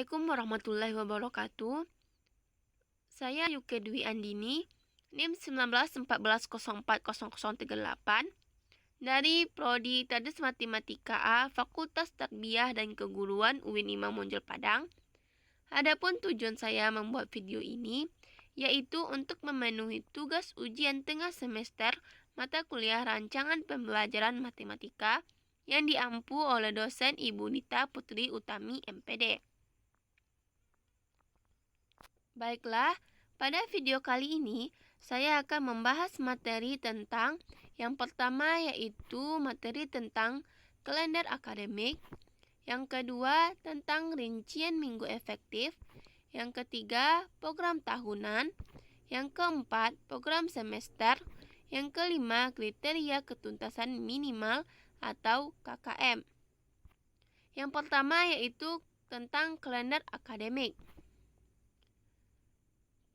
Assalamualaikum warahmatullahi wabarakatuh. Saya Yuke Dwi Andini, NIM 1914040038 dari Prodi Tades Matematika A, Fakultas Tarbiyah dan Keguruan UIN Imam Bonjol Padang. Adapun tujuan saya membuat video ini yaitu untuk memenuhi tugas ujian tengah semester mata kuliah rancangan pembelajaran matematika yang diampu oleh dosen Ibu Nita Putri Utami MPD. Baiklah, pada video kali ini saya akan membahas materi tentang yang pertama yaitu materi tentang kalender akademik, yang kedua tentang rincian minggu efektif, yang ketiga program tahunan, yang keempat program semester, yang kelima kriteria ketuntasan minimal atau KKM. Yang pertama yaitu tentang kalender akademik.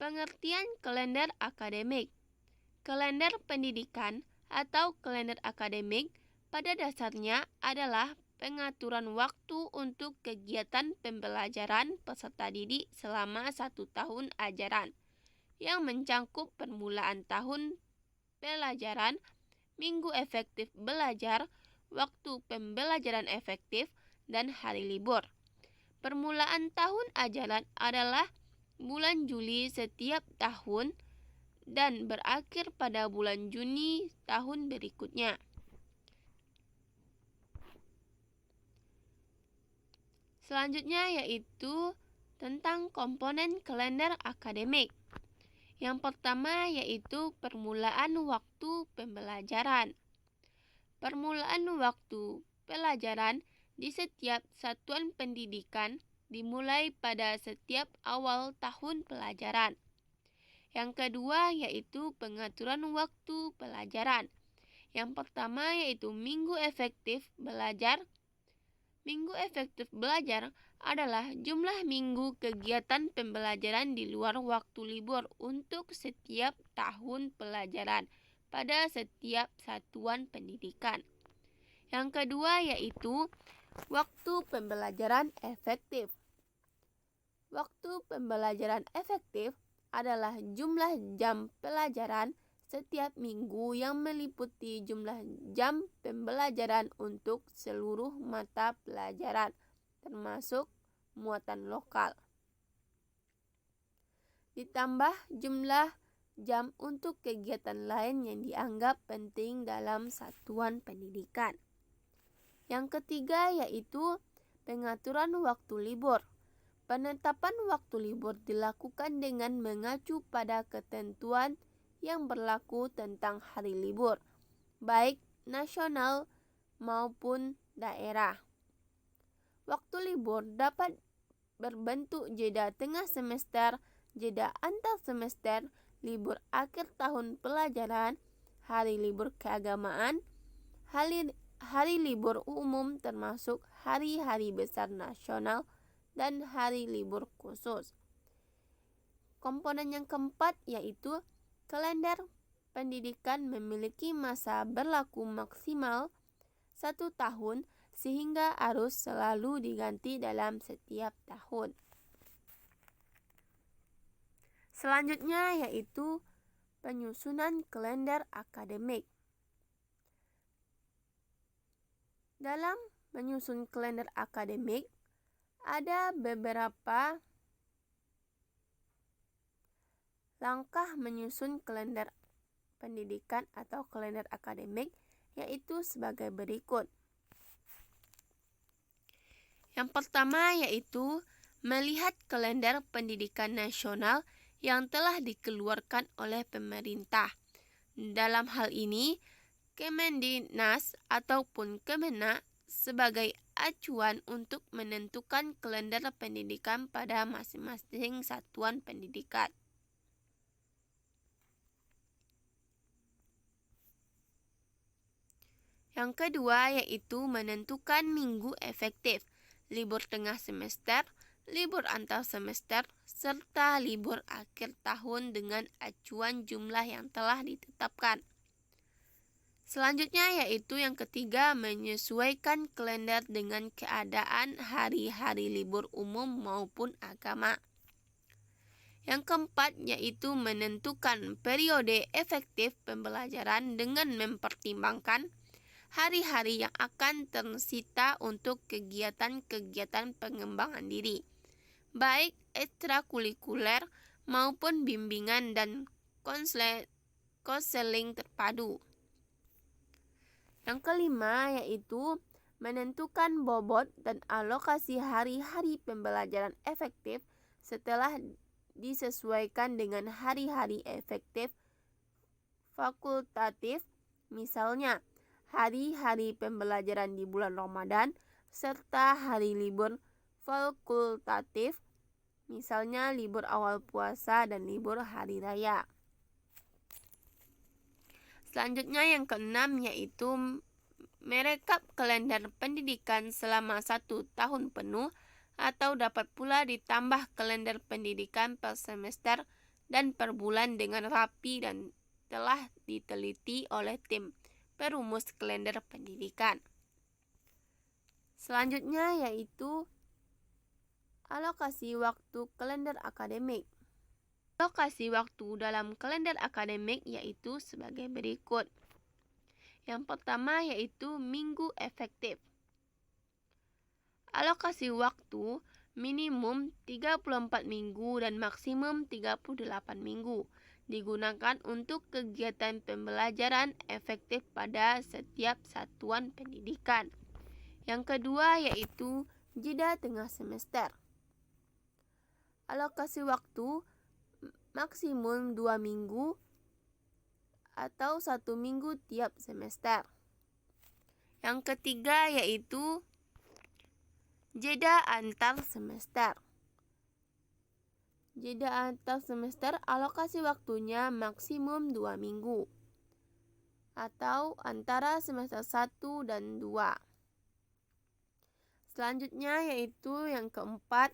Pengertian kalender akademik. Kalender pendidikan atau kalender akademik pada dasarnya adalah pengaturan waktu untuk kegiatan pembelajaran peserta didik selama 1 tahun ajaran yang mencangkup permulaan tahun pelajaran, minggu efektif belajar, waktu pembelajaran efektif, dan hari libur. Permulaan tahun ajaran adalah bulan Juli setiap tahun dan berakhir pada bulan Juni tahun berikutnya. Selanjutnya yaitu tentang komponen kalender akademik. Yang pertama yaitu permulaan waktu pembelajaran. Permulaan waktu pelajaran di setiap satuan pendidikan dimulai pada setiap awal tahun pelajaran. Yang kedua yaitu pengaturan waktu pelajaran. Yang pertama yaitu minggu efektif belajar. Minggu efektif belajar adalah jumlah minggu kegiatan pembelajaran di luar waktu libur untuk setiap tahun pelajaran pada setiap satuan pendidikan. Yang kedua yaitu waktu pembelajaran efektif. Waktu pembelajaran efektif adalah jumlah jam pelajaran setiap minggu yang meliputi jumlah jam pembelajaran untuk seluruh mata pelajaran, termasuk muatan lokal. Ditambah jumlah jam untuk kegiatan lain yang dianggap penting dalam satuan pendidikan. Yang ketiga yaitu pengaturan waktu libur. Penetapan waktu libur dilakukan dengan mengacu pada ketentuan yang berlaku tentang hari libur, baik nasional maupun daerah. Waktu libur dapat berbentuk jeda tengah semester, jeda antar semester, libur akhir tahun pelajaran, hari libur keagamaan, hari libur umum termasuk hari-hari besar nasional, dan hari libur khusus. Komponen yang keempat yaitu kalender pendidikan memiliki masa berlaku maksimal 1 tahun sehingga harus selalu diganti dalam setiap tahun. Selanjutnya yaitu penyusunan kalender akademik. Dalam menyusun kalender akademik ada beberapa langkah menyusun kalender pendidikan atau kalender akademik yaitu sebagai berikut. Yang pertama yaitu melihat kalender pendidikan nasional yang telah dikeluarkan oleh pemerintah. Dalam hal ini, Kemendiknas ataupun Kemenak sebagai acuan untuk menentukan kalender pendidikan pada masing-masing satuan pendidikan. Yang kedua yaitu menentukan minggu efektif, libur tengah semester, libur antar semester, serta libur akhir tahun dengan acuan jumlah yang telah ditetapkan. Selanjutnya yaitu yang ketiga, menyesuaikan kalender dengan keadaan hari-hari libur umum maupun agama. Yang keempat yaitu menentukan periode efektif pembelajaran dengan mempertimbangkan hari-hari yang akan tersita untuk kegiatan-kegiatan pengembangan diri, baik ekstrakurikuler maupun bimbingan dan konseling terpadu. Yang kelima yaitu menentukan bobot dan alokasi hari-hari pembelajaran efektif setelah disesuaikan dengan hari-hari efektif fakultatif, misalnya hari-hari pembelajaran di bulan Ramadan serta hari libur fakultatif, misalnya libur awal puasa dan libur hari raya. Selanjutnya yang keenam yaitu merekap kalender pendidikan selama 1 tahun penuh atau dapat pula ditambah kalender pendidikan per semester dan per bulan dengan rapi dan telah diteliti oleh tim perumus kalender pendidikan. Selanjutnya yaitu alokasi waktu kalender akademik. Alokasi waktu dalam kalender akademik yaitu sebagai berikut. Yang pertama yaitu minggu efektif. Alokasi waktu minimum 34 minggu dan maksimum 38 minggu digunakan untuk kegiatan pembelajaran efektif pada setiap satuan pendidikan. Yang kedua yaitu jeda tengah semester. Alokasi waktu maksimum 2 minggu atau 1 minggu tiap semester. Yang ketiga yaitu jeda antar semester. Jeda antar semester alokasi waktunya maksimum 2 minggu atau antara semester 1 dan 2. Selanjutnya yaitu yang keempat,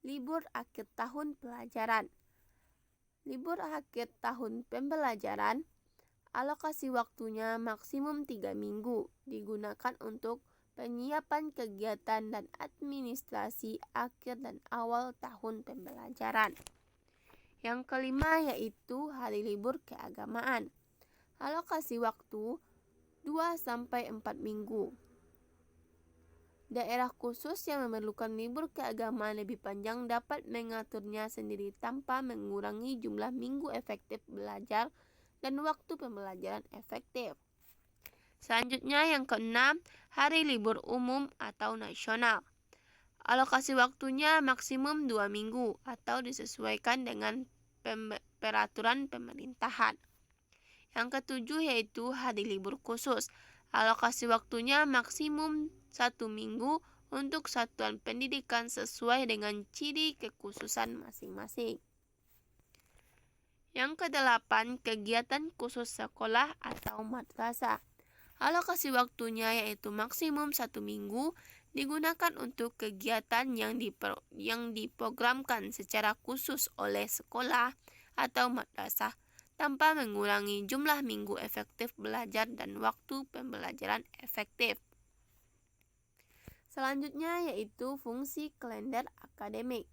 libur akhir tahun pelajaran. Libur akhir tahun pembelajaran, alokasi waktunya maksimum 3 minggu, digunakan untuk penyiapan kegiatan dan administrasi akhir dan awal tahun pembelajaran. Yang kelima yaitu hari libur keagamaan. Alokasi waktu 2-4 minggu. Daerah khusus yang memerlukan libur keagamaan lebih panjang dapat mengaturnya sendiri tanpa mengurangi jumlah minggu efektif belajar dan waktu pembelajaran efektif. Selanjutnya yang keenam, hari libur umum atau nasional. Alokasi waktunya maksimum 2 minggu atau disesuaikan dengan peraturan pemerintahan. Yang ketujuh yaitu hari libur khusus. Alokasi waktunya maksimum 1 minggu untuk satuan pendidikan sesuai dengan ciri kekhususan masing-masing. Yang kedelapan, kegiatan khusus sekolah atau madrasah. Alokasi waktunya yaitu maksimum 1 minggu digunakan untuk kegiatan yang diprogramkan secara khusus oleh sekolah atau madrasah tanpa mengurangi jumlah minggu efektif belajar dan waktu pembelajaran efektif. Selanjutnya yaitu fungsi kalender akademik.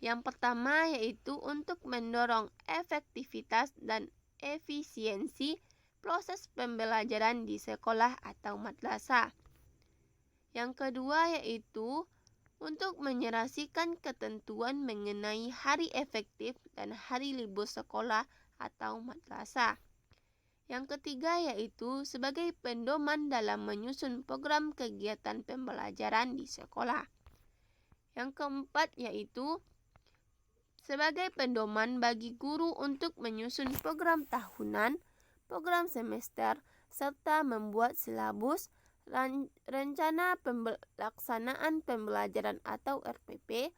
Yang pertama yaitu untuk mendorong efektivitas dan efisiensi proses pembelajaran di sekolah atau madrasah. Yang kedua yaitu untuk menyelesaikan ketentuan mengenai hari efektif dan hari libur sekolah atau madrasah. Yang ketiga yaitu sebagai pedoman dalam menyusun program kegiatan pembelajaran di sekolah. Yang keempat yaitu sebagai pedoman bagi guru untuk menyusun program tahunan, program semester, serta membuat silabus, rencana pelaksanaan pembelajaran atau RPP,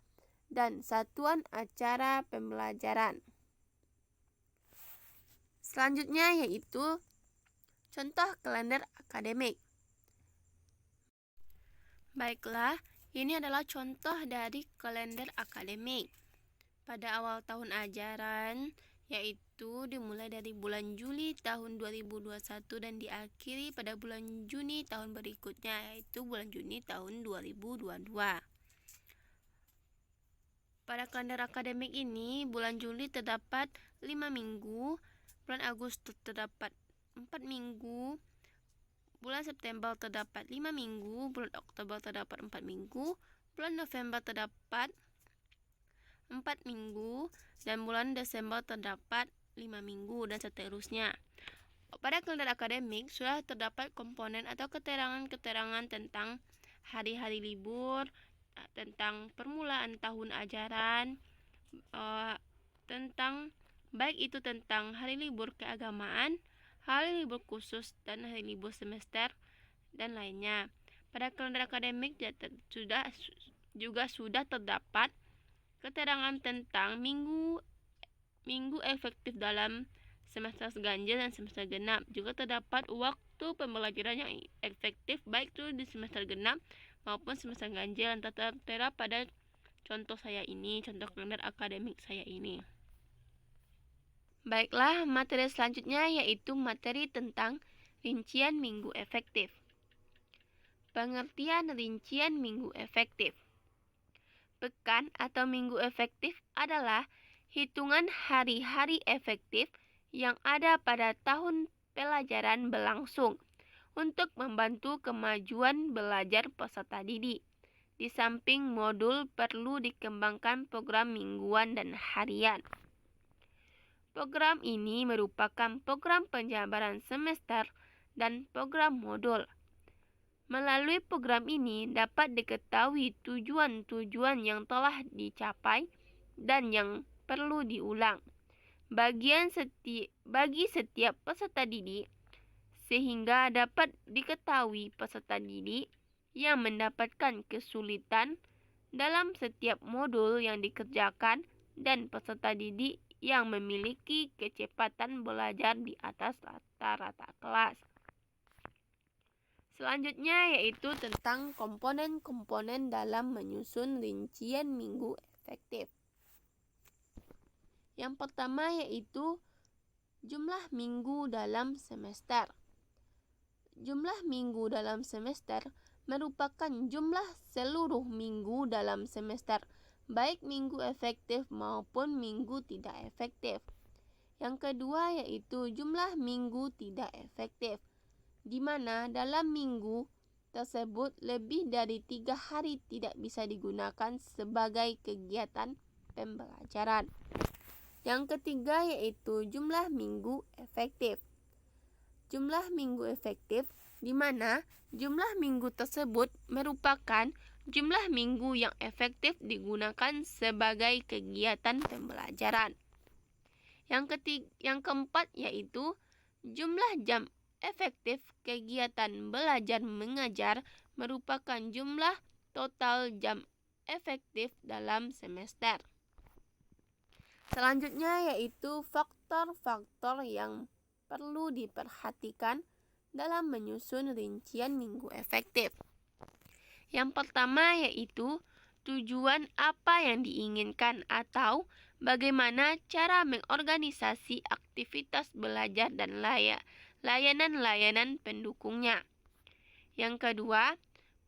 dan satuan acara pembelajaran. Selanjutnya yaitu contoh kalender akademik. Baiklah, ini adalah contoh dari kalender akademik. Pada awal tahun ajaran, yaitu yaitu dimulai dari bulan Juli tahun 2021 dan diakhiri pada bulan Juni tahun berikutnya, yaitu bulan Juni tahun 2022. Pada kalender akademik ini, bulan Juli terdapat 5 minggu, bulan Agustus terdapat 4 minggu, bulan September terdapat 5 minggu, bulan Oktober terdapat 4 minggu, bulan November terdapat 4 minggu, dan bulan Desember terdapat 5 minggu, dan seterusnya. Pada kalender akademik sudah terdapat komponen atau keterangan-keterangan tentang hari-hari libur, tentang permulaan tahun ajaran, tentang baik itu tentang hari libur keagamaan, hari libur khusus, dan hari libur semester, dan lainnya. Pada kalender akademik juga sudah terdapat keterangan tentang minggu efektif dalam semester ganjil dan semester genap. Juga terdapat waktu pembelajaran yang efektif baik itu di semester genap maupun semester ganjil yang tertera pada contoh kalender akademik saya ini. Baiklah, materi selanjutnya yaitu materi tentang rincian minggu efektif. Pengertian rincian minggu efektif. Pekan atau minggu efektif adalah hitungan hari-hari efektif yang ada pada tahun pelajaran berlangsung untuk membantu kemajuan belajar peserta didik. Di samping modul, perlu dikembangkan program mingguan dan harian. Program ini merupakan program penjabaran semester dan program modul. Melalui program ini dapat diketahui tujuan-tujuan yang telah dicapai dan yang perlu diulang bagi setiap peserta didik, sehingga dapat diketahui peserta didik yang mendapatkan kesulitan dalam setiap modul yang dikerjakan dan peserta didik yang memiliki kecepatan belajar di atas rata-rata kelas. Selanjutnya yaitu tentang komponen-komponen dalam menyusun rincian minggu efektif. Yang pertama yaitu jumlah minggu dalam semester. Jumlah minggu dalam semester merupakan jumlah seluruh minggu dalam semester, baik minggu efektif maupun minggu tidak efektif. Yang kedua yaitu jumlah minggu tidak efektif, di mana dalam minggu tersebut lebih dari 3 hari tidak bisa digunakan sebagai kegiatan pembelajaran. Yang ketiga yaitu jumlah minggu efektif. Jumlah minggu efektif di mana jumlah minggu tersebut merupakan jumlah minggu yang efektif digunakan sebagai kegiatan pembelajaran. Yang keempat yaitu jumlah jam efektif kegiatan belajar mengajar merupakan jumlah total jam efektif dalam semester. Selanjutnya yaitu faktor-faktor yang perlu diperhatikan dalam menyusun rincian minggu efektif. Yang pertama yaitu tujuan apa yang diinginkan atau bagaimana cara mengorganisasi aktivitas belajar dan layanan-layanan pendukungnya. Yang kedua,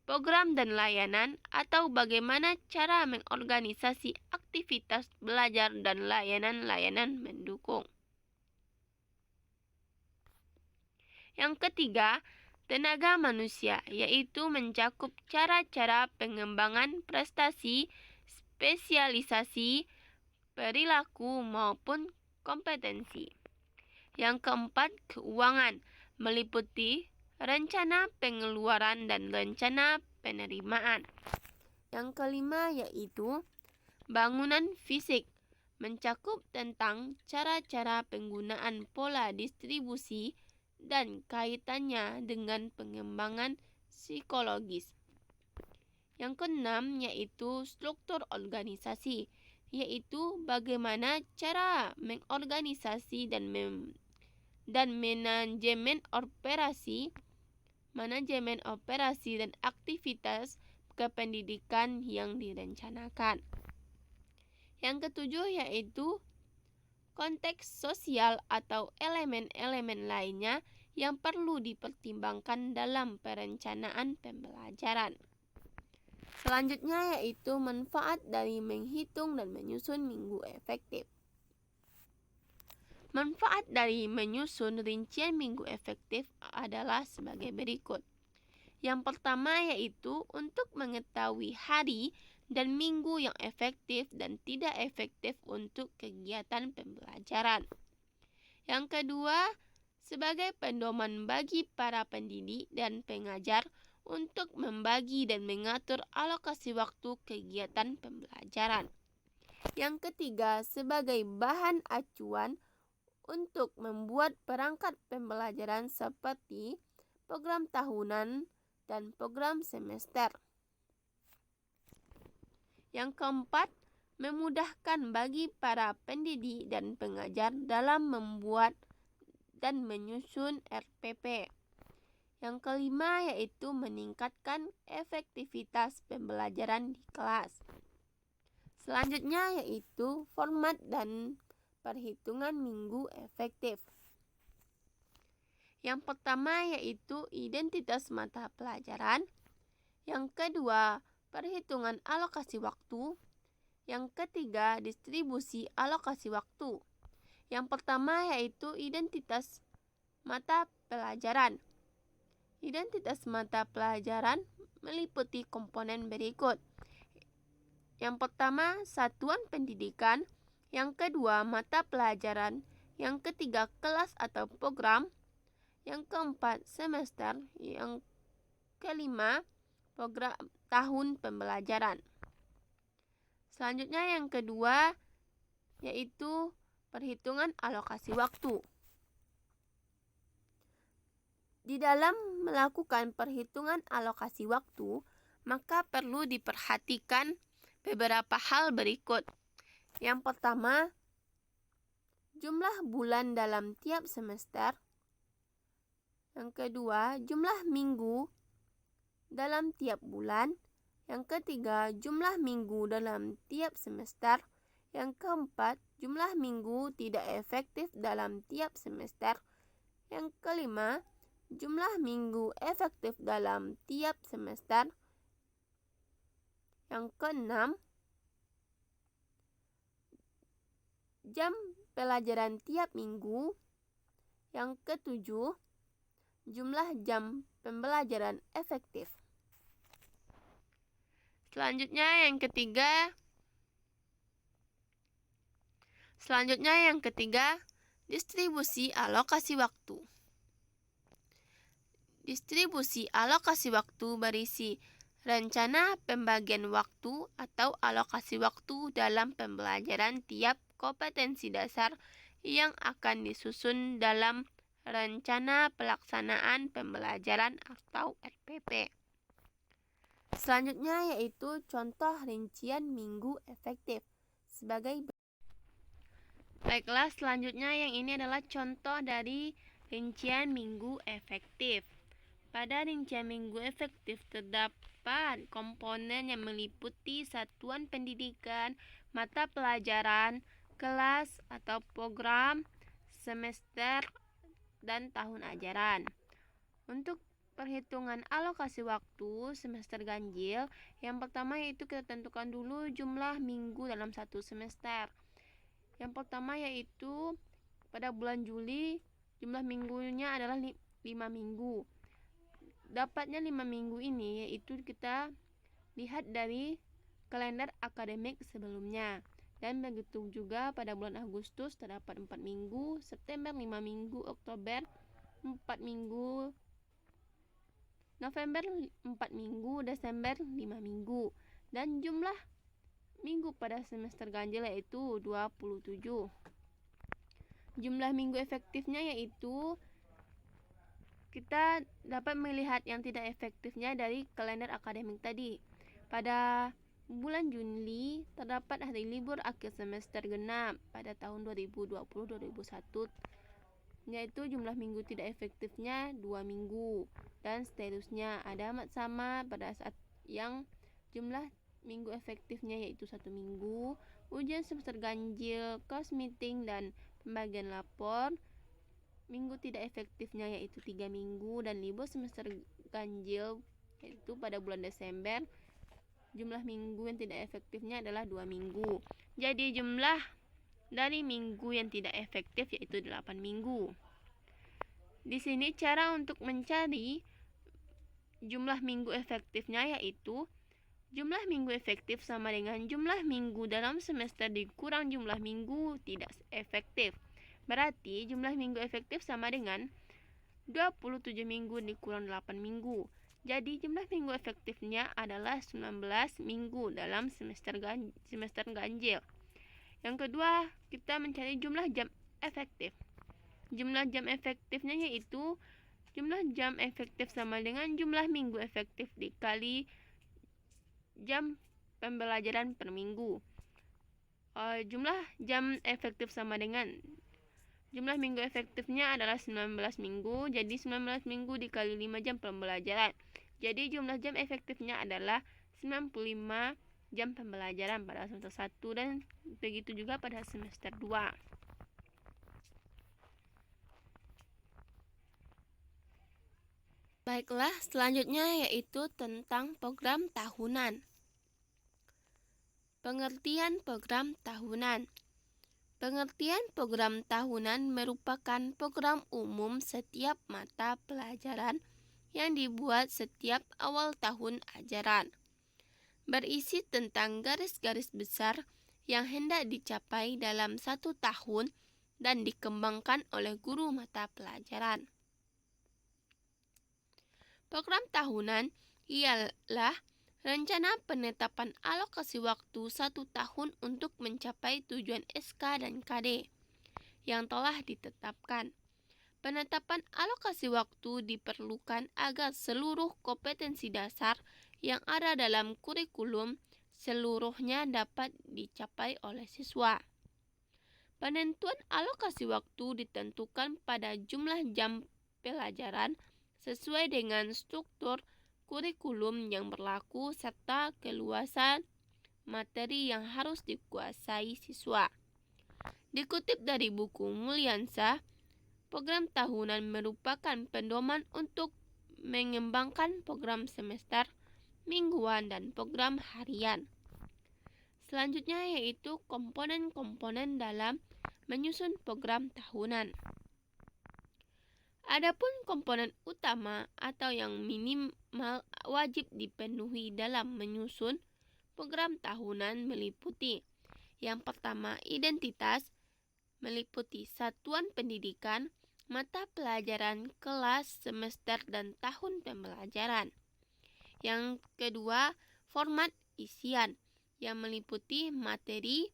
program dan layanan atau bagaimana cara mengorganisasi aktivitas belajar dan layanan-layanan mendukung. Yang ketiga, tenaga manusia, yaitu mencakup cara-cara pengembangan prestasi, spesialisasi, perilaku maupun kompetensi. Yang keempat, keuangan, meliputi rencana pengeluaran dan rencana penerimaan. Yang kelima yaitu bangunan fisik, mencakup tentang cara-cara penggunaan pola distribusi dan kaitannya dengan pengembangan psikologis. Yang keenam yaitu struktur organisasi, yaitu bagaimana cara mengorganisasi dan manajemen operasi dan aktivitas kependidikan yang direncanakan. Yang ketujuh yaitu konteks sosial atau elemen-elemen lainnya yang perlu dipertimbangkan dalam perencanaan pembelajaran. Selanjutnya yaitu manfaat dari menghitung dan menyusun minggu efektif. Manfaat dari menyusun rincian minggu efektif adalah sebagai berikut. Yang pertama yaitu untuk mengetahui hari dan minggu yang efektif dan tidak efektif untuk kegiatan pembelajaran. Yang kedua, sebagai pedoman bagi para pendidik dan pengajar untuk membagi dan mengatur alokasi waktu kegiatan pembelajaran. Yang ketiga, sebagai bahan acuan untuk membuat perangkat pembelajaran seperti program tahunan dan program semester. Yang keempat, memudahkan bagi para pendidik dan pengajar dalam membuat dan menyusun RPP. Yang kelima yaitu meningkatkan efektivitas pembelajaran di kelas. Selanjutnya yaitu format dan perhitungan minggu efektif. Yang pertama yaitu identitas mata pelajaran. Yang kedua, perhitungan alokasi waktu. Yang ketiga, distribusi alokasi waktu. Yang pertama yaitu identitas mata pelajaran. Identitas mata pelajaran meliputi komponen berikut. Yang pertama, satuan pendidikan. Yang kedua, mata pelajaran. Yang ketiga, kelas atau program. Yang keempat, semester. Yang kelima, program tahun pembelajaran. Selanjutnya yang kedua yaitu perhitungan alokasi waktu. Di dalam melakukan perhitungan alokasi waktu, maka perlu diperhatikan beberapa hal berikut. Yang pertama, jumlah bulan dalam tiap semester. Yang kedua, jumlah minggu dalam tiap bulan. Yang ketiga, jumlah minggu dalam tiap semester. Yang keempat, jumlah minggu tidak efektif dalam tiap semester. Yang kelima, jumlah minggu efektif dalam tiap semester. Yang keenam, jam pelajaran tiap minggu. Yang ketujuh, jumlah jam pembelajaran efektif. Selanjutnya yang ketiga, distribusi alokasi waktu. Distribusi alokasi waktu berisi rencana pembagian waktu atau alokasi waktu dalam pembelajaran tiap kompetensi dasar yang akan disusun dalam rencana pelaksanaan pembelajaran atau RPP. Selanjutnya yaitu contoh rincian minggu efektif sebagai Baiklah, selanjutnya yang ini adalah contoh dari rincian minggu efektif. Pada rincian minggu efektif terdapat komponen yang meliputi satuan pendidikan, mata pelajaran, kelas atau program, semester, dan tahun ajaran. Untuk perhitungan alokasi waktu semester ganjil, yang pertama yaitu kita tentukan dulu jumlah minggu dalam satu semester. Yang pertama yaitu pada bulan Juli jumlah minggunya adalah 5 minggu. Dapatnya 5 minggu ini yaitu kita lihat dari kalender akademik sebelumnya. Dan begitu juga pada bulan Agustus terdapat 4 minggu, September 5 minggu, Oktober 4 minggu, November 4 minggu, Desember 5 minggu. Dan jumlah minggu pada semester ganjil yaitu 27. Jumlah minggu efektifnya yaitu kita dapat melihat yang tidak efektifnya dari kalender akademik tadi. Pada bulan Juli terdapat hari libur akhir semester genap pada tahun 2020-2021, yaitu jumlah minggu tidak efektifnya 2 minggu dan seterusnya. Ada amat sama pada saat yang jumlah minggu efektifnya yaitu 1 minggu, ujian semester ganjil, kelas meeting, dan Pembagian lapor minggu tidak efektifnya yaitu 3 minggu dan libur semester ganjil yaitu pada bulan Desember. Jumlah minggu yang tidak efektifnya adalah 2 minggu. Jadi jumlah dari minggu yang tidak efektif yaitu 8 minggu. Di sini cara untuk mencari jumlah minggu efektifnya yaitu jumlah minggu efektif sama dengan jumlah minggu dalam semester dikurang jumlah minggu tidak efektif. Berarti jumlah minggu efektif sama dengan 27 minggu dikurang 8 minggu. Jadi jumlah minggu efektifnya adalah 19 minggu dalam semester ganjil. Yang kedua, kita mencari jumlah jam efektif. Jumlah jam efektifnya yaitu jumlah jam efektif sama dengan jumlah minggu efektif dikali jam pembelajaran per minggu. Jumlah jam efektif sama dengan jumlah minggu efektifnya adalah 19 minggu, jadi 19 minggu dikali 5 jam pembelajaran. Jadi jumlah jam efektifnya adalah 95 jam pembelajaran pada semester 1 dan begitu juga pada semester 2. Baiklah, selanjutnya yaitu tentang program tahunan. Pengertian program tahunan. Pengertian program tahunan merupakan program umum setiap mata pelajaran yang dibuat setiap awal tahun ajaran. Berisi tentang garis-garis besar yang hendak dicapai dalam 1 tahun dan dikembangkan oleh guru mata pelajaran. Program tahunan ialah rencana penetapan alokasi waktu 1 tahun untuk mencapai tujuan SK dan KD yang telah ditetapkan. Penetapan alokasi waktu diperlukan agar seluruh kompetensi dasar yang ada dalam kurikulum seluruhnya dapat dicapai oleh siswa. Penentuan alokasi waktu ditentukan pada jumlah jam pelajaran sesuai dengan struktur kurikulum yang berlaku serta keluasan materi yang harus dikuasai siswa. Dikutip dari buku Mulyansyah, program tahunan merupakan pedoman untuk mengembangkan program semester, mingguan, dan program harian. Selanjutnya yaitu komponen-komponen dalam menyusun program tahunan. Adapun komponen utama atau yang minimal wajib dipenuhi dalam menyusun program tahunan meliputi: yang pertama, identitas, meliputi satuan pendidikan, mata pelajaran, kelas, semester, dan tahun pembelajaran. Yang kedua, format isian, yang meliputi materi,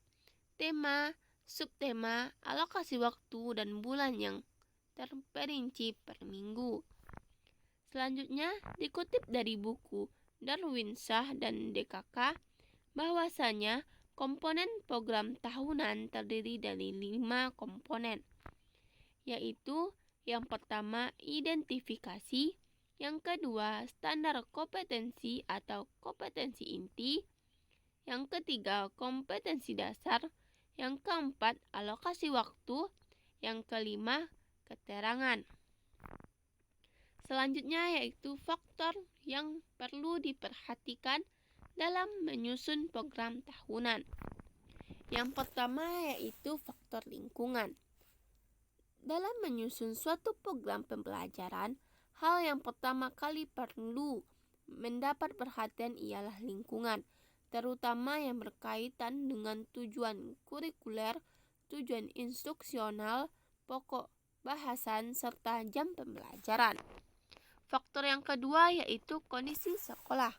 tema, subtema, alokasi waktu, dan bulan yang terperinci per minggu. Selanjutnya, dikutip dari buku Darwinsyah dan DKK, bahwasanya komponen program tahunan terdiri dari 5 komponen, yaitu yang pertama identifikasi, yang kedua standar kompetensi atau kompetensi inti, yang ketiga kompetensi dasar, yang keempat alokasi waktu, yang kelima keterangan. Selanjutnya yaitu faktor yang perlu diperhatikan dalam menyusun program tahunan. Yang pertama yaitu faktor lingkungan. Dalam menyusun suatu program pembelajaran, hal yang pertama kali perlu mendapat perhatian ialah lingkungan, terutama yang berkaitan dengan tujuan kurikuler, tujuan instruksional, pokok bahasan, serta jam pembelajaran. Faktor yang kedua yaitu kondisi sekolah.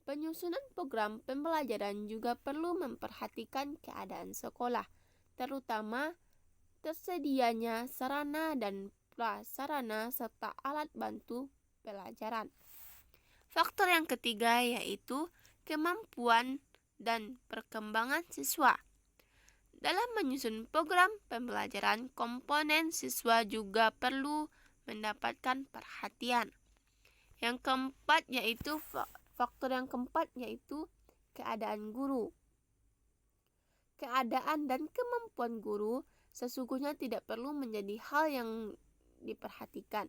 Penyusunan program pembelajaran juga perlu memperhatikan keadaan sekolah, terutama tersedianya sarana dan prasarana serta alat bantu pelajaran. Faktor yang ketiga yaitu kemampuan dan perkembangan siswa. Dalam menyusun program pembelajaran, komponen siswa juga perlu mendapatkan perhatian. Yang keempat yaitu faktor yang keempat yaitu keadaan guru. Keadaan dan kemampuan guru sesungguhnya tidak perlu menjadi hal yang diperhatikan,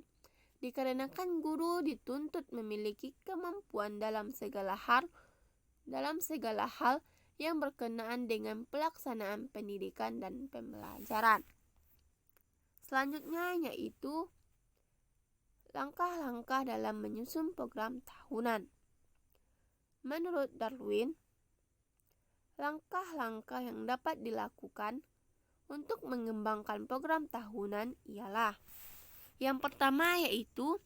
dikarenakan guru dituntut memiliki kemampuan dalam segala hal yang berkenaan dengan pelaksanaan pendidikan dan pembelajaran. Selanjutnya yaitu langkah-langkah dalam menyusun program tahunan. Menurut Darwin, langkah-langkah yang dapat dilakukan untuk mengembangkan program tahunan ialah: yang pertama yaitu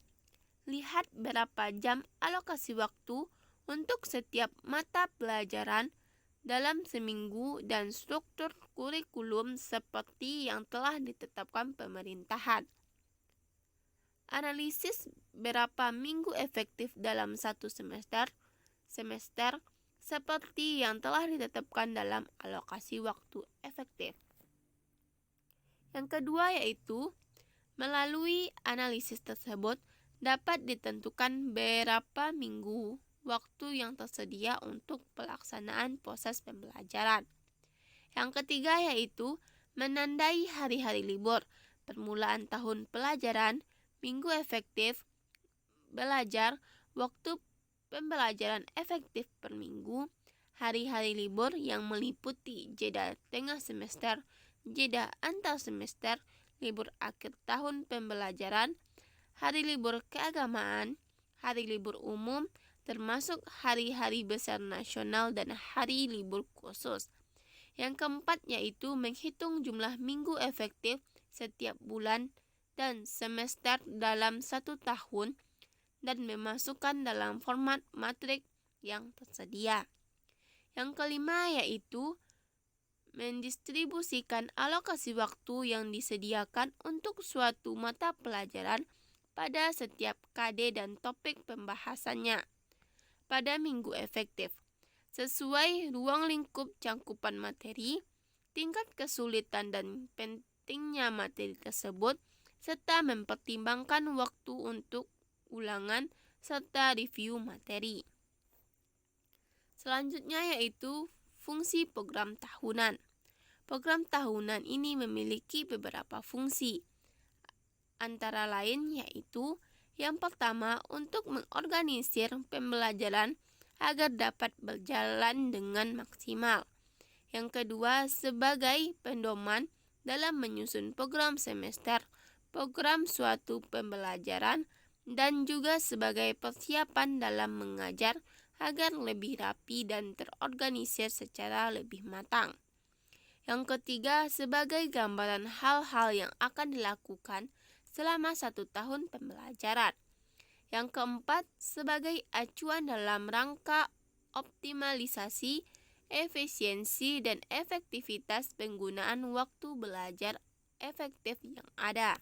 lihat berapa jam alokasi waktu untuk setiap mata pelajaran dalam seminggu dan struktur kurikulum seperti yang telah ditetapkan pemerintahan. Analisis berapa minggu efektif dalam satu semester seperti yang telah ditetapkan dalam alokasi waktu efektif. Yang kedua yaitu, melalui analisis tersebut dapat ditentukan berapa minggu waktu yang tersedia untuk pelaksanaan proses pembelajaran. Yang ketiga yaitu, menandai hari-hari libur, permulaan tahun pelajaran, minggu efektif belajar, waktu pembelajaran efektif per minggu, hari-hari libur yang meliputi jeda tengah semester, jeda antar semester, libur akhir tahun pembelajaran, hari libur keagamaan, hari libur umum, termasuk hari-hari besar nasional dan hari libur khusus. Yang keempat yaitu menghitung jumlah minggu efektif setiap bulan dan semester dalam satu tahun dan memasukkan dalam format matrik yang tersedia. Yang kelima yaitu mendistribusikan alokasi waktu yang disediakan untuk suatu mata pelajaran pada setiap KD dan topik pembahasannya pada minggu efektif, sesuai ruang lingkup cangkupan materi, tingkat kesulitan dan pentingnya materi tersebut, serta mempertimbangkan waktu untuk ulangan serta review materi. Selanjutnya yaitu fungsi program tahunan. Program tahunan ini memiliki beberapa fungsi, antara lain yaitu: yang pertama, untuk mengorganisir pembelajaran agar dapat berjalan dengan maksimal. Yang kedua, sebagai pedoman dalam menyusun program semester, program suatu pembelajaran, dan juga sebagai persiapan dalam mengajar agar lebih rapi dan terorganisir secara lebih matang. Yang ketiga, sebagai gambaran hal-hal yang akan dilakukan selama 1 tahun pembelajaran. Yang keempat, sebagai acuan dalam rangka optimalisasi, efisiensi, dan efektivitas penggunaan waktu belajar efektif yang ada.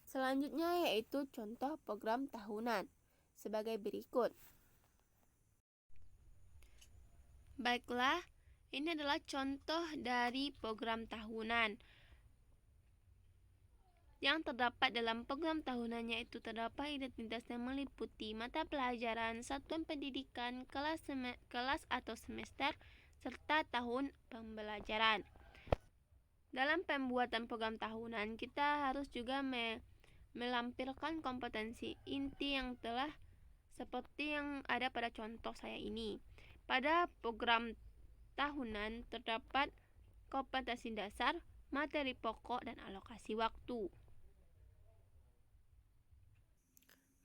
Selanjutnya yaitu contoh program tahunan sebagai berikut. Baiklah, ini adalah contoh dari program tahunan. Yang terdapat dalam program tahunan yaitu terdapat identitas yang meliputi mata pelajaran, satuan pendidikan, kelas atau semester, serta tahun pembelajaran. Dalam pembuatan program tahunan, kita harus juga melampirkan kompetensi inti yang telah seperti yang ada pada contoh saya ini. Pada program tahunan terdapat kompetensi dasar, materi pokok, dan alokasi waktu.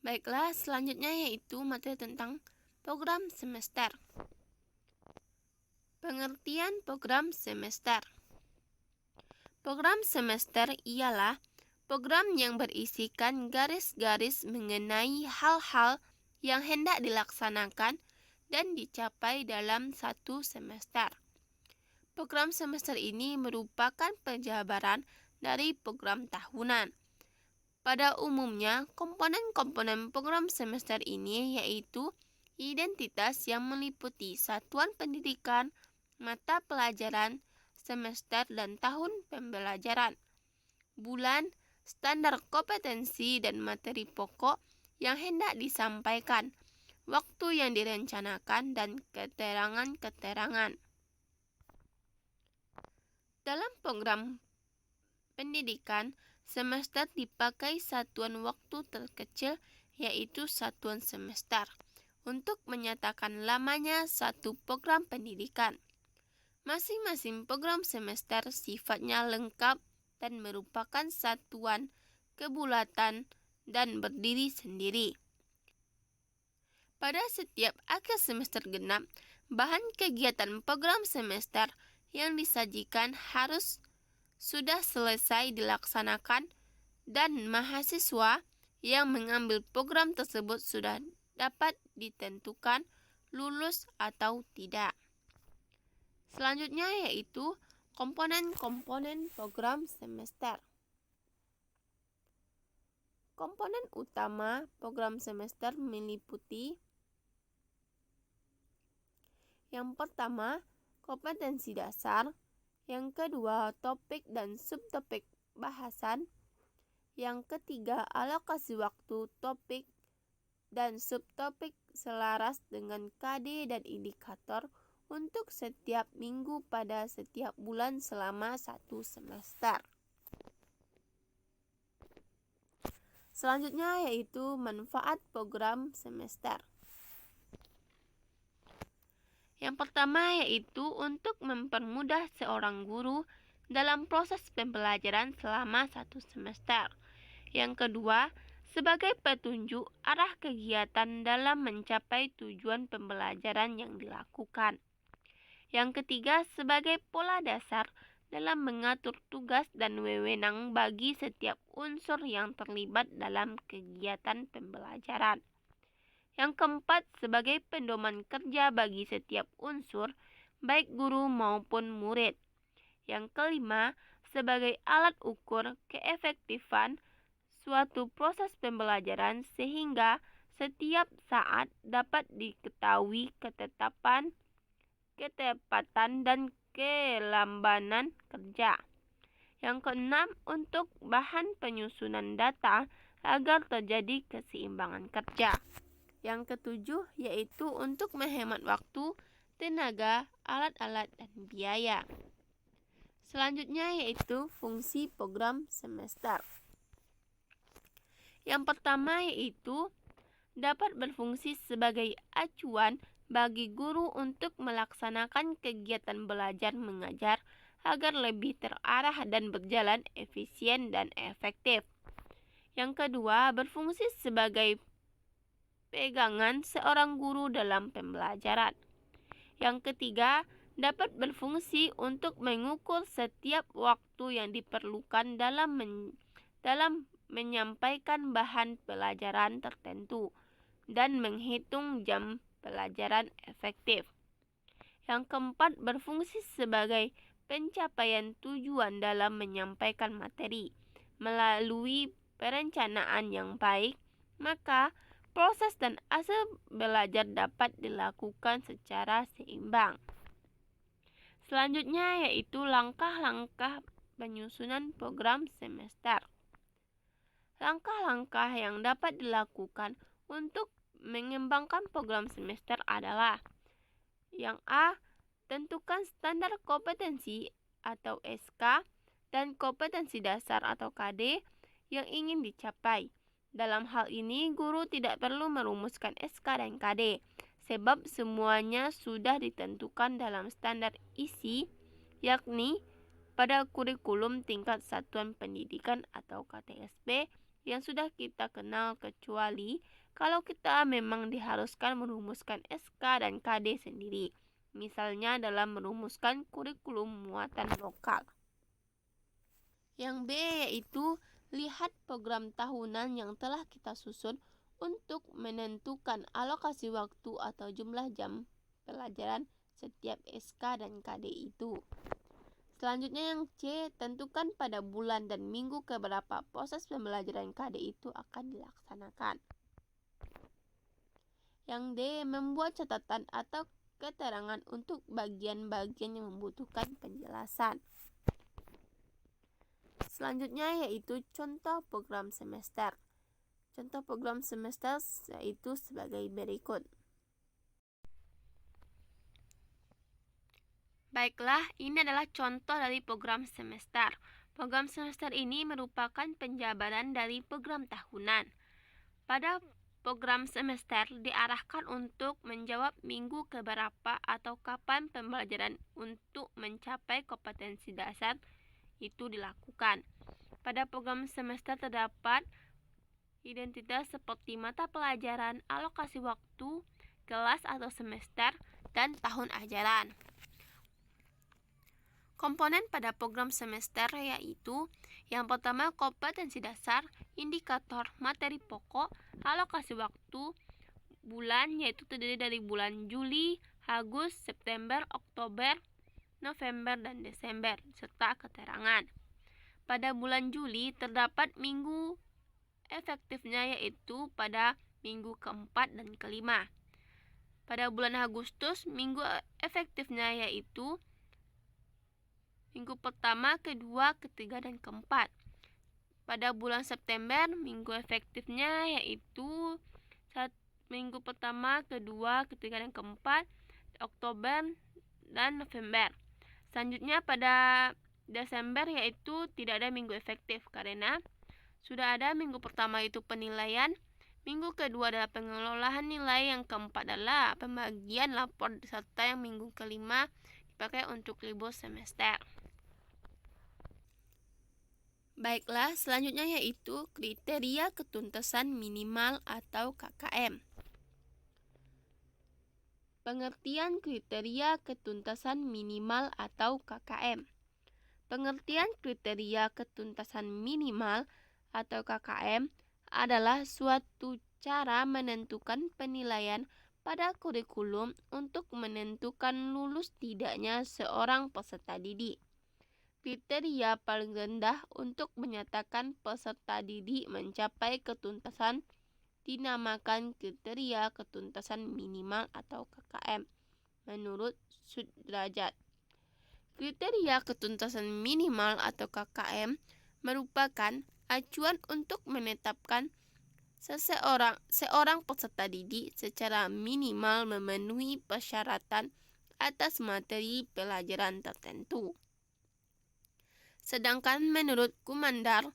Baiklah, selanjutnya yaitu materi tentang program semester. Pengertian program semester. Program semester ialah program yang berisikan garis-garis mengenai hal-hal yang hendak dilaksanakan dan dicapai dalam satu semester. Program semester ini merupakan penjabaran dari program tahunan. Pada umumnya, komponen-komponen program semester ini yaitu identitas yang meliputi satuan pendidikan, mata pelajaran, semester dan tahun pembelajaran, bulan, standar kompetensi dan materi pokok yang hendak disampaikan, waktu yang direncanakan, dan keterangan-keterangan. Dalam program pendidikan, semester dipakai satuan waktu terkecil yaitu satuan semester untuk menyatakan lamanya satu program pendidikan. Masing-masing program semester sifatnya lengkap dan merupakan satuan kebulatan dan berdiri sendiri. Pada setiap akhir semester genap, bahan kegiatan program semester yang disajikan harus sudah selesai dilaksanakan dan mahasiswa yang mengambil program tersebut sudah dapat ditentukan lulus atau tidak. Selanjutnya yaitu komponen-komponen program semester. Komponen utama program semester meliputi yang pertama, kompetensi dasar, yang kedua, topik dan subtopik bahasan, yang ketiga, alokasi waktu topik dan subtopik selaras dengan KD dan indikator untuk setiap minggu pada setiap bulan selama satu semester. Selanjutnya yaitu manfaat program semester. Yang pertama yaitu untuk mempermudah seorang guru dalam proses pembelajaran selama satu semester. Yang kedua, sebagai petunjuk arah kegiatan dalam mencapai tujuan pembelajaran yang dilakukan. Yang ketiga, sebagai pola dasar dalam mengatur tugas dan wewenang bagi setiap unsur yang terlibat dalam kegiatan pembelajaran. Yang keempat, sebagai pedoman kerja bagi setiap unsur, baik guru maupun murid. Yang kelima, sebagai alat ukur keefektifan suatu proses pembelajaran sehingga setiap saat dapat diketahui ketepatan dan kelambanan kerja. Yang keenam, untuk bahan penyusunan data agar terjadi keseimbangan kerja. Yang ketujuh yaitu untuk menghemat waktu, tenaga, alat-alat, dan biaya. Selanjutnya yaitu fungsi program semester. Yang pertama yaitu dapat berfungsi sebagai acuan bagi guru untuk melaksanakan kegiatan belajar mengajar agar lebih terarah dan berjalan efisien dan efektif. Yang kedua, berfungsi sebagai pegangan seorang guru dalam pembelajaran. Yang ketiga, dapat berfungsi untuk mengukur setiap waktu yang diperlukan dalam menyampaikan bahan pelajaran tertentu dan menghitung jam pelajaran efektif. Yang keempat, berfungsi sebagai pencapaian tujuan dalam menyampaikan materi. Melalui perencanaan yang baik, maka proses dan hasil belajar dapat dilakukan secara seimbang. Selanjutnya yaitu langkah-langkah penyusunan program semester. Langkah-langkah yang dapat dilakukan untuk mengembangkan program semester adalah: yang A, tentukan standar kompetensi atau SK dan kompetensi dasar atau KD yang ingin dicapai. Dalam hal ini, guru tidak perlu merumuskan SK dan KD, sebab semuanya sudah ditentukan dalam standar isi, yakni pada kurikulum tingkat satuan pendidikan atau KTSP yang sudah kita kenal, kecuali kalau kita memang diharuskan merumuskan SK dan KD sendiri, misalnya dalam merumuskan kurikulum muatan lokal. Yang B yaitu lihat program tahunan yang telah kita susun untuk menentukan alokasi waktu atau jumlah jam pelajaran setiap SK dan KD itu. Selanjutnya yang C, tentukan pada bulan dan minggu keberapa proses pembelajaran KD itu akan dilaksanakan. Yang D, membuat catatan atau keterangan untuk bagian-bagian yang membutuhkan penjelasan. Selanjutnya yaitu contoh program semester. Contoh program semester yaitu sebagai berikut. Baiklah, ini adalah contoh dari program semester. Program semester ini merupakan penjabaran dari program tahunan. Pada program semester diarahkan untuk menjawab minggu keberapa atau kapan pembelajaran untuk mencapai kompetensi dasar itu dilakukan. Pada program semester terdapat identitas seperti mata pelajaran, alokasi waktu, kelas atau semester, dan tahun ajaran. Komponen pada program semester yaitu yang pertama kompetensi dasar, indikator, materi pokok, alokasi waktu, bulan yaitu terdiri dari bulan Juli, Agustus, September, Oktober, November, dan Desember, serta keterangan. Pada bulan Juli terdapat minggu efektifnya yaitu pada minggu keempat dan kelima. Pada bulan Agustus, minggu efektifnya yaitu minggu pertama, kedua, ketiga, dan keempat. Pada bulan September, minggu efektifnya yaitu minggu pertama, kedua, ketiga, dan keempat, Oktober, dan November. Selanjutnya pada Desember yaitu tidak ada minggu efektif karena sudah ada minggu pertama itu penilaian, minggu kedua adalah pengelolaan nilai, yang keempat adalah pembagian lapor, serta yang minggu kelima dipakai untuk libur semester. Baiklah, selanjutnya yaitu kriteria ketuntasan minimal atau KKM. Pengertian kriteria ketuntasan minimal atau KKM. Pengertian kriteria ketuntasan minimal atau KKM adalah suatu cara menentukan penilaian pada kurikulum untuk menentukan lulus tidaknya seorang peserta didik. Kriteria paling rendah untuk menyatakan peserta didik mencapai ketuntasan dinamakan kriteria ketuntasan minimal atau KKM menurut Sudrajat. Kriteria ketuntasan minimal atau KKM merupakan acuan untuk menetapkan seorang peserta didik secara minimal memenuhi persyaratan atas materi pelajaran tertentu. Sedangkan menurut Kumandar,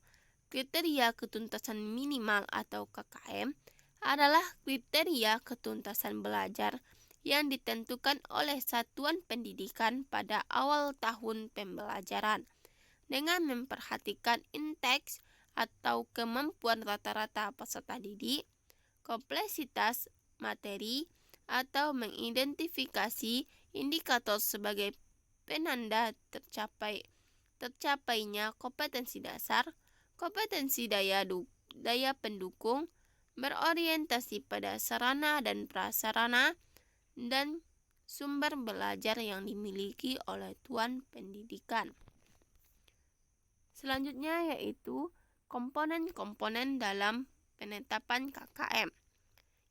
kriteria ketuntasan minimal atau KKM adalah kriteria ketuntasan belajar yang ditentukan oleh satuan pendidikan pada awal tahun pembelajaran dengan memperhatikan indeks atau kemampuan rata-rata peserta didik, kompleksitas materi, atau mengidentifikasi indikator sebagai penanda tercapainya kompetensi dasar, kompetensi daya pendukung, berorientasi pada sarana dan prasarana, dan sumber belajar yang dimiliki oleh tuan pendidikan. Selanjutnya yaitu komponen-komponen dalam penetapan KKM.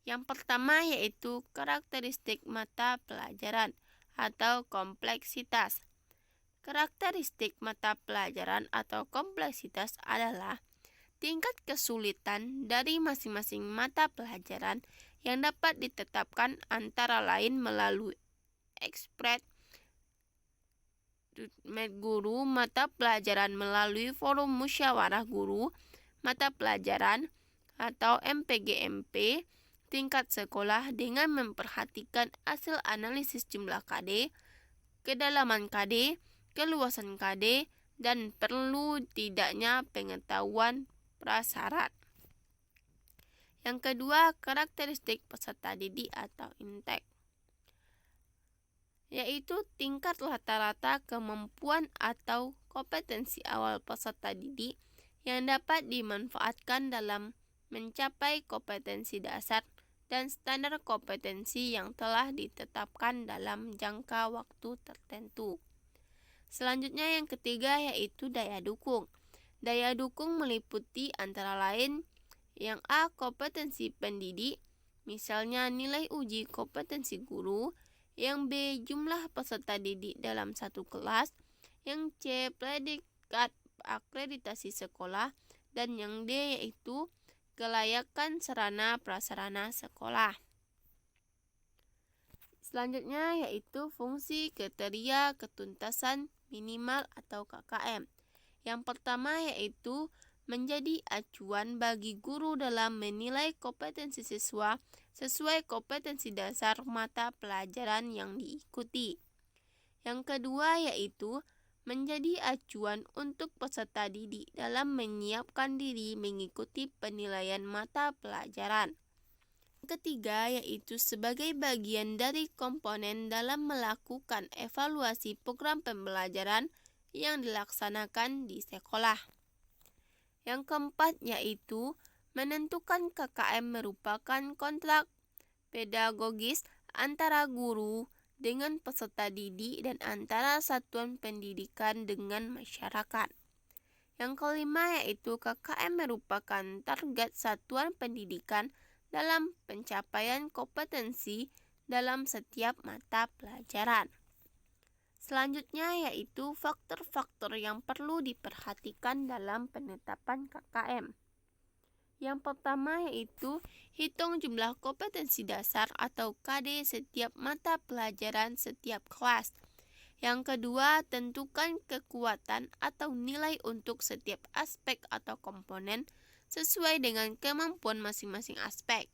Yang pertama yaitu karakteristik mata pelajaran atau kompleksitas. Karakteristik mata pelajaran atau kompleksitas adalah tingkat kesulitan dari masing-masing mata pelajaran yang dapat ditetapkan antara lain melalui ekspres guru mata pelajaran melalui forum musyawarah guru mata pelajaran atau MPGMP tingkat sekolah dengan memperhatikan hasil analisis jumlah KD, kedalaman KD, keluasan KD, dan perlu tidaknya pengetahuan prasyarat. Yang kedua, karakteristik peserta didik atau indeks, yaitu tingkat rata-rata kemampuan atau kompetensi awal peserta didik yang dapat dimanfaatkan dalam mencapai kompetensi dasar dan standar kompetensi yang telah ditetapkan dalam jangka waktu tertentu. Selanjutnya yang ketiga yaitu daya dukung. Daya dukung meliputi antara lain yang A. Kompetensi pendidik, misalnya nilai uji kompetensi guru, yang B. Jumlah peserta didik dalam satu kelas, yang C. Predikat akreditasi sekolah, dan yang D. yaitu kelayakan sarana prasarana sekolah. Selanjutnya yaitu fungsi kriteria ketuntasan minimal atau KKM, Yang pertama yaitu menjadi acuan bagi guru dalam menilai kompetensi siswa sesuai kompetensi dasar mata pelajaran yang diikuti. Yang kedua yaitu menjadi acuan untuk peserta didik dalam menyiapkan diri mengikuti penilaian mata pelajaran. Yang ketiga yaitu sebagai bagian dari komponen dalam melakukan evaluasi program pembelajaran yang dilaksanakan di sekolah. Yang keempat yaitu menentukan KKM merupakan kontrak pedagogis antara guru dengan peserta didik dan antara satuan pendidikan dengan masyarakat. Yang kelima yaitu KKM merupakan target satuan pendidikan dalam pencapaian kompetensi dalam setiap mata pelajaran. Selanjutnya yaitu faktor-faktor yang perlu diperhatikan dalam penetapan KKM. Yang pertama yaitu hitung jumlah kompetensi dasar atau KD setiap mata pelajaran setiap kelas. Yang kedua, tentukan kekuatan atau nilai untuk setiap aspek atau komponen sesuai dengan kemampuan masing-masing aspek.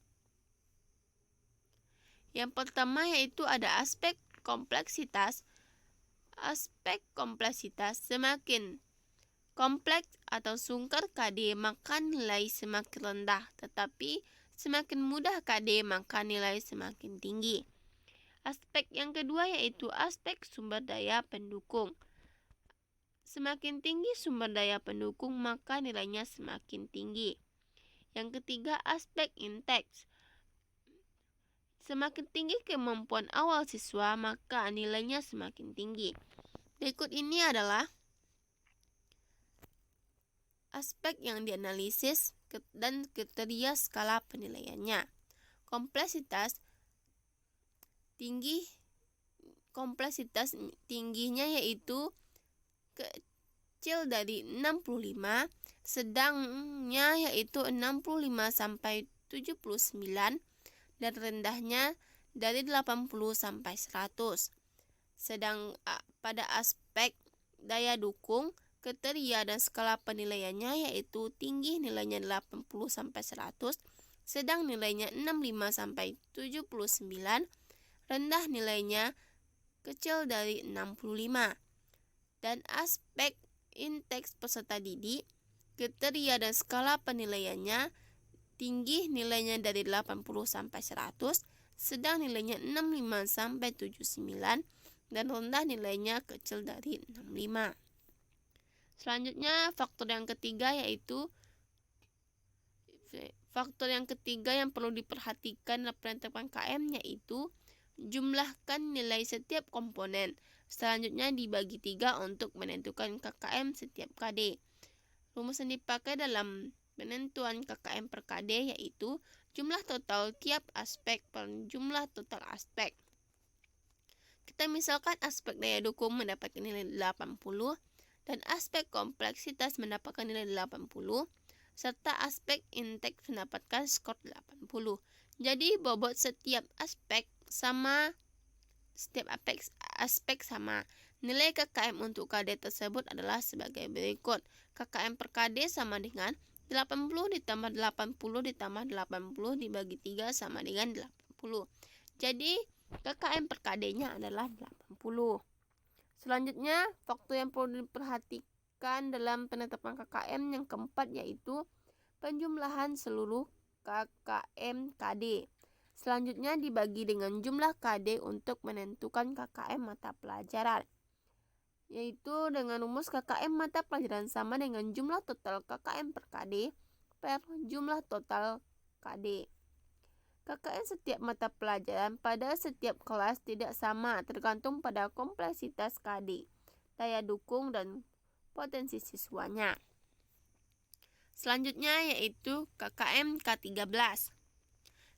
Yang pertama yaitu ada aspek kompleksitas. Aspek kompleksitas semakin kompleks atau sungker KD maka nilai semakin rendah, tetapi semakin mudah KD maka nilai semakin tinggi. Aspek yang kedua yaitu aspek sumber daya pendukung. Semakin tinggi sumber daya pendukung maka nilainya semakin tinggi. Yang ketiga aspek inteks. Semakin tinggi kemampuan awal siswa maka nilainya semakin tinggi. Berikut ini adalah aspek yang dianalisis dan kriteria skala penilaiannya. Kompleksitas tingginya yaitu kecil dari 65, sedangnya yaitu 65 sampai 79 dan rendahnya dari 80 sampai 100. Sedang pada aspek daya dukung, kriteria dan skala penilaiannya yaitu tinggi nilainya 80 sampai 100, sedang nilainya 65 sampai 79, rendah nilainya kecil dari 65. Dan aspek inteks peserta didik, kriteria dan skala penilaiannya tinggi nilainya dari 80 sampai 100, sedang nilainya 65 sampai 79 dan rendah nilainya kecil dari 65. Selanjutnya faktor yang ketiga yang perlu diperhatikan dalam penetapan KM yaitu jumlahkan nilai setiap komponen. Selanjutnya dibagi 3 untuk menentukan KKM setiap KD. Rumus yang dipakai dalam penentuan KKM per KD yaitu jumlah total tiap aspek per jumlah total aspek. Kita misalkan aspek daya dukung mendapatkan nilai 80 dan aspek kompleksitas mendapatkan nilai 80 serta aspek inteks mendapatkan skor 80. Jadi bobot setiap aspek sama. Nilai KKM untuk KD tersebut adalah sebagai berikut. KKM per KD sama dengan 80 ditambah 80 ditambah 80 dibagi 3 sama dengan 80. Jadi KKM per KD-nya adalah 80. Selanjutnya, faktor yang perlu diperhatikan dalam penetapan KKM yang keempat yaitu penjumlahan seluruh KKM KD. Selanjutnya dibagi dengan jumlah KD untuk menentukan KKM mata pelajaran, yaitu dengan rumus KKM mata pelajaran sama dengan jumlah total KKM per KD per jumlah total KD. KKM setiap mata pelajaran pada setiap kelas tidak sama tergantung pada kompleksitas KD, daya dukung dan potensi siswanya. Selanjutnya yaitu KKM K13.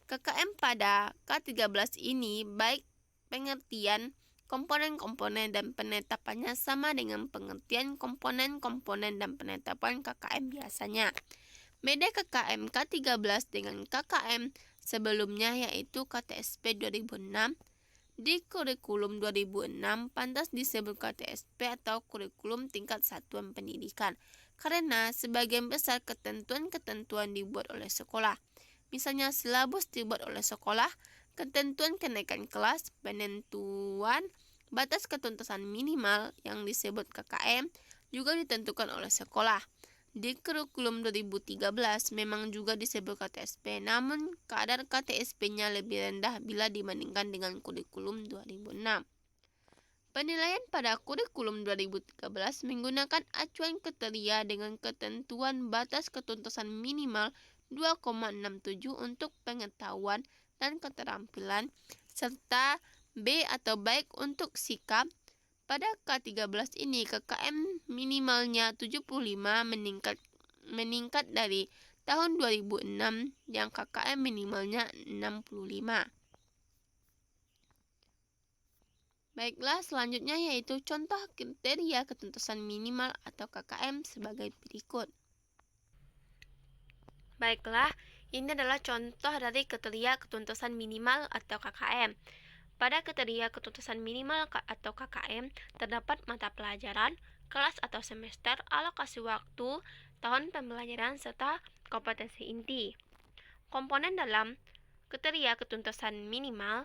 KKM pada K13 ini baik pengertian komponen-komponen dan penetapannya sama dengan pengertian komponen-komponen dan penetapan KKM biasanya. Beda KKM K13 dengan KKM sebelumnya yaitu KTSP 2006. Di kurikulum 2006 pantas disebut KTSP atau kurikulum tingkat satuan pendidikan karena sebagian besar ketentuan-ketentuan dibuat oleh sekolah. Misalnya silabus dibuat oleh sekolah, ketentuan kenaikan kelas, penentuan batas ketuntasan minimal yang disebut KKM juga ditentukan oleh sekolah. Di kurikulum 2013 memang juga disebut KTSP, namun kadar KTSP-nya lebih rendah bila dibandingkan dengan kurikulum 2006. Penilaian pada kurikulum 2013 menggunakan acuan kriteria dengan ketentuan batas ketuntasan minimal 2,67 untuk pengetahuan dan keterampilan, serta B atau baik untuk sikap. Pada K13 ini KKM minimalnya 75 meningkat dari tahun 2006 yang KKM minimalnya 65. Baiklah, selanjutnya yaitu contoh kriteria ketuntasan minimal atau KKM sebagai berikut. Baiklah, ini adalah contoh dari kriteria ketuntasan minimal atau KKM. Pada kriteria ketuntasan minimal atau KKM, terdapat mata pelajaran, kelas atau semester, alokasi waktu, tahun pembelajaran, serta kompetensi inti. Komponen dalam kriteria ketuntasan minimal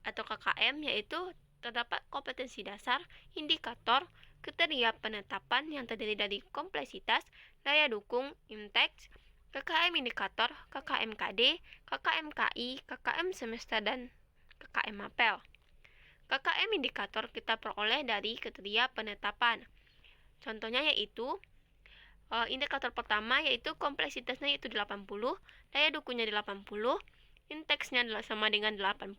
atau KKM yaitu terdapat kompetensi dasar, indikator, kriteria penetapan yang terdiri dari kompleksitas, daya dukung, inteks, KKM indikator, KKM KD, KKM KI, KKM semester, dan KKM Mapel. KKM indikator kita peroleh dari kriteria penetapan. Contohnya yaitu indikator pertama yaitu kompleksitasnya yaitu 80, daya dukungnya 80, indeksnya sama dengan 80.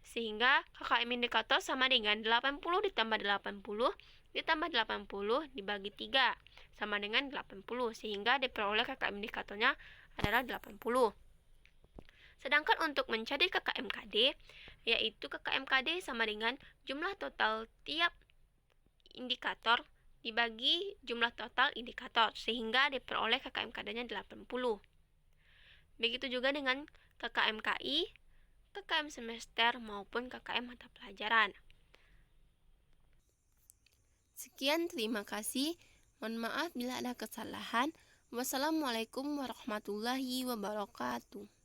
Sehingga KKM indikator sama dengan 80 ditambah 80 ditambah 80 dibagi 3 sama dengan 80. Sehingga diperoleh KKM indikatornya adalah 80. Sedangkan untuk mencari KKM KD, yaitu KKM KD sama dengan jumlah total tiap indikator dibagi jumlah total indikator, sehingga diperoleh KKM KD-nya 80. Begitu juga dengan KKM KI, KKM semester, maupun KKM mata pelajaran. Sekian, terima kasih. Mohon maaf bila ada kesalahan. Wassalamualaikum warahmatullahi wabarakatuh.